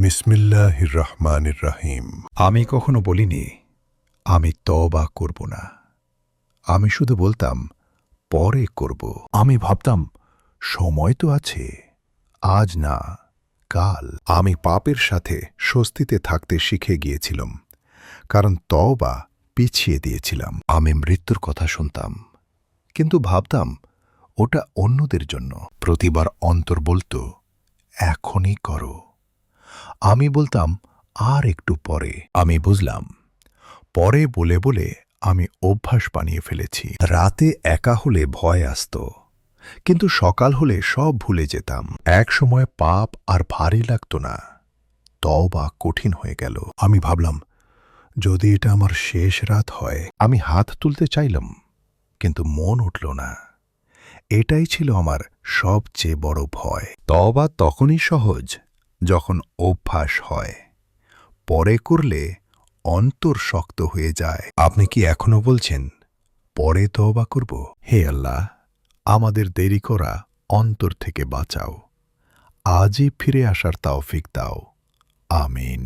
বিসমিল্লাহির রহমানির রহিম। আমি কখনো বলিনি আমি তওবা করব না। আমি শুধু বলতাম পরে করব। আমি ভাবতাম সময় তো আছে, আজ না কাল। আমি পাপের সাথে স্বস্তিতে থাকতে শিখে গিয়েছিলাম, কারণ তওবা পিছিয়ে দিয়েছিলাম। আমি মৃত্যুর কথা শুনতাম, কিন্তু ভাবতাম ওটা অন্যদের জন্য। প্রতিবার অন্তর বলতো এখনই করো, আমি বলতাম আর একটু পরে। আমি বুঝলাম পরে বলে বলে আমি অভ্যাস বানিয়ে ফেলেছি। রাতে একা হলে ভয় আসত, কিন্তু সকাল হলে সব ভুলে যেতাম। এক সময় পাপ আর ভারী লাগত না, তওবা কঠিন হয়ে গেল। আমি ভাবলাম যদি এটা আমার শেষ রাত হয়। আমি হাত তুলতে চাইলাম, কিন্তু মন উঠল না। এটাই ছিল আমার সবচেয়ে বড় ভয়। তওবা তখনই সহজ যখন অভ্যাস হয়, পরে করলে অন্তর শক্ত হয়ে যায়। আপনি কি এখনো বলছেন পরে তওবা করব? হে আল্লাহ, আমাদের দেরি করা অন্তর থেকে বাঁচাও, আজই ফিরে আসার তৌফিক দাও। আমিন।